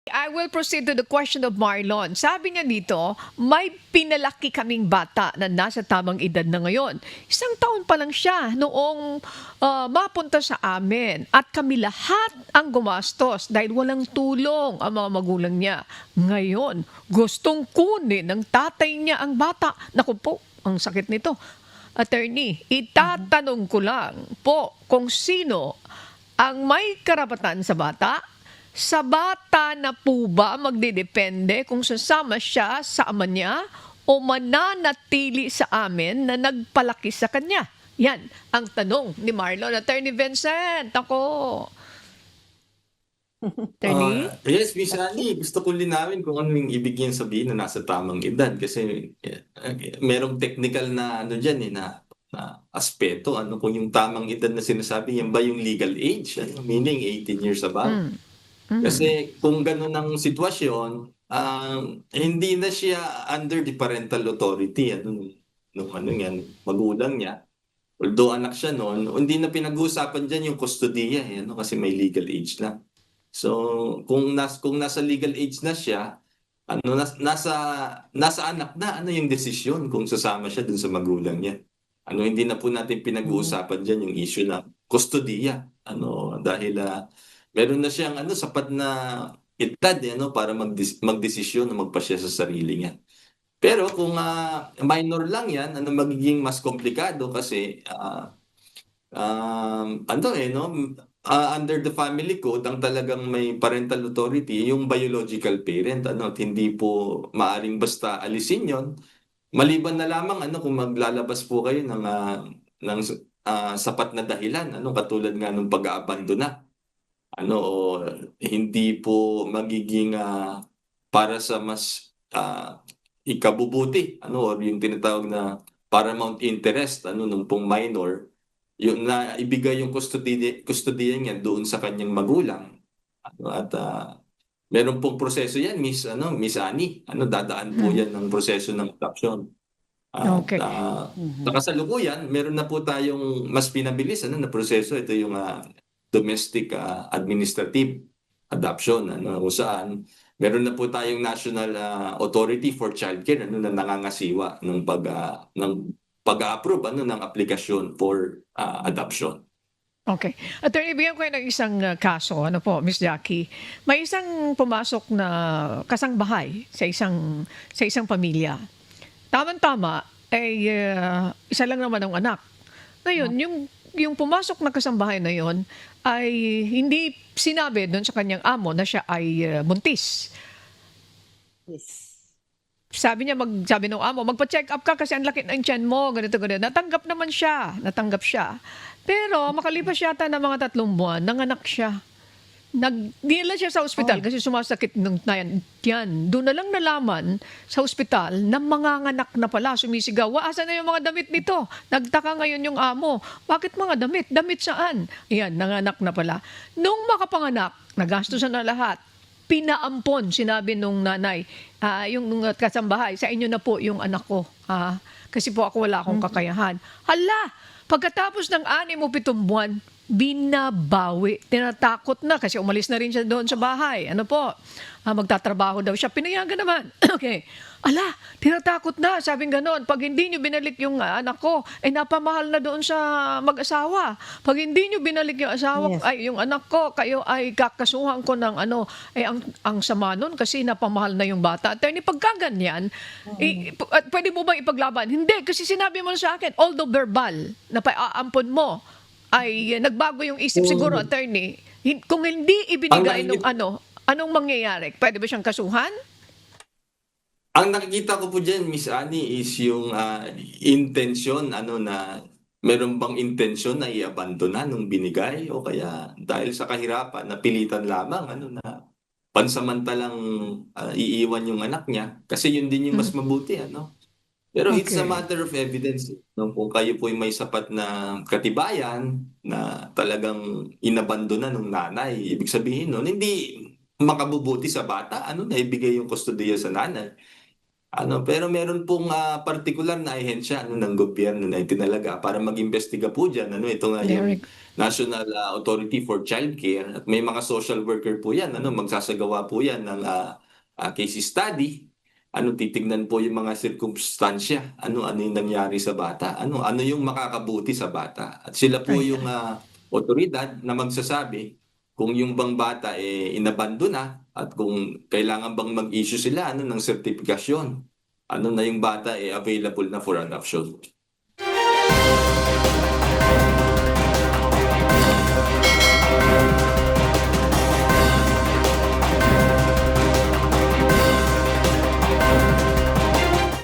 I will proceed to the question of Marlon. Sabi niya dito, may pinalaki kaming bata na nasa tamang edad na ngayon. 1 taon pa lang siya noong mapunta sa amin at kami lahat ang gumastos dahil walang tulong ang mga magulang niya. Ngayon, gustong kunin ng tatay niya ang bata. Naku po, ang sakit nito. Attorney, itatanong ko lang po kung sino ang may karapatan sa bata. Sa bata na po ba magdidepende kung sasama siya sa ama niya o mananatili sa amin na nagpalaki sa kanya? Yan ang tanong ni Marlon. Attorney Vincent, ako. Attorney? Yes, Miss Annie, gusto ko linawin kung ano yung ibig niyan sabihin na nasa tamang edad kasi merong technical na ano diyan na aspeto, ano kung yung tamang edad na sinasabi yan ba yung legal age, ano, meaning 18 years above. Kasi kung gano'n ang sitwasyon, hindi na siya under the parental authority nung ano yan, magulang niya. Although anak siya noon, hindi na pinag-uusapan diyan yung kustodiya, ano, kasi may legal age na. So, kung nasa legal age na siya, ano nasa anak na ano yung desisyon kung sasama siya dun sa magulang niya. Ano hindi na po natin pinag-uusapan diyan yung issue ng kustodiya. Ano dahil meron na siyang ano sapat na edad ano para magdesisyon na magpasya sa sarili niya. Pero kung minor lang 'yan, ano magiging mas komplikado kasi ano no, under the family code, ang talagang may parental authority, yung biological parent, ano, at hindi po maaring basta alisin yon. Maliban na lamang, ano, kung maglalabas po kayo ng sapat na dahilan, ano, katulad nga ng pag-aabandona, ano, o hindi po magiging para sa mas ikabubuti, ano, or yung tinatawag na paramount interest, ano, nung pong minor, yung na ibigay yung kustodiya niya doon sa kanyang magulang. Ano, at meron pong proseso yan, Miss Annie. Ano, dadaan po yan ng proseso ng adoption. At Okay. sa kasalukuyan, meron na po tayong mas pinabilis ano, na proseso. Ito yung domestic administrative adoption, ano, kung saan meron na po tayong National Authority for Childcare ano, na nangangasiwa ng pag-approve ano, ng aplikasyon for adoption. Okay. Attorney, bigyan ko kayo ng isang kaso. Ano po, Miss Jackie? May isang pumasok na kasangbahay sa isang pamilya. Tama-tama, isa lang naman ang anak. Ngayon, yung pumasok na kasambahay na yon ay hindi sinabi doon sa kanyang amo na siya ay buntis. Yes. Sabi ng amo, magpa-check up ka kasi ang laki ng tiyan mo, ganito, ganito. Natanggap siya. Pero makalipas yata ng mga 3 buwan, nanganak siya. Dinala siya sa ospital Oh. kasi sumasakit ng tiyan. Doon na lang nalaman sa ospital na manganganak na pala, sumisigaw. Asan na yung mga damit nito? Nagtaka ngayon yung amo. Bakit mga damit? Damit saan? Ayan, nanganak na pala. Nung makapanganak, nagastusan na lahat. Pinaampon, sinabi nung nanay, yung nung kasambahay, sa inyo na po yung anak ko. Kasi po ako wala akong kakayahan. Hala! Pagkatapos ng 6 o 7 buwan, binabawi. Tinatakot na kasi umalis na rin siya doon sa bahay. Ano po? Magtatrabaho daw siya. Pinayagan naman. Okay. Ala, tinatakot na. Sabing ganon. Pag hindi nyo binalik yung anak ko, napamahal na doon sa mag-asawa. Pag hindi nyo binalik yung asawa, Yes. yung anak ko, kayo ay kakasuhan ko ng ano, ang sama nun kasi napamahal na yung bata. Attorney, pagkaganyan, pwede mo bang ipaglaban? Hindi, kasi sinabi mo sa akin, although verbal, na paampon mo, ay nagbago yung isip siguro, attorney. Kung hindi Ang ibinigay nung nakikita, anong mangyayari? Pwede ba siyang kasuhan? ang nakikita ko po diyan, Miss Annie, is yung intensyon ano na meron bang intensyon na i-abandona nung binigay o kaya dahil sa kahirapan napilitan lamang ano na pansamantalang iiwan yung anak niya kasi yun din yung mas Mm. mabuti ano. Pero it's a Okay. matter of evidence. No? Kung kayo po may sapat na katibayan na talagang inabandona ng nanay, ibig sabihin nun, hindi makabubuti sa bata, ano, na ibigay yung kustodiya sa nanay. Pero meron pong partikular na ahensya ng gobyerno na itinalaga para mag-imbestiga po diyan. Ito nga yung Derek. National Authority for Childcare at may mga social worker po yan. Magsasagawa po yan ng case study. Titignan po yung mga sirkumstansya. Ano yung nangyari sa bata? Ano yung makakabuti sa bata? At sila po yung otoridad na magsasabi kung yung bang bata inabandon na at kung kailangan bang mag-issue sila ng sertifikasyon. Na yung bata available na for adoption.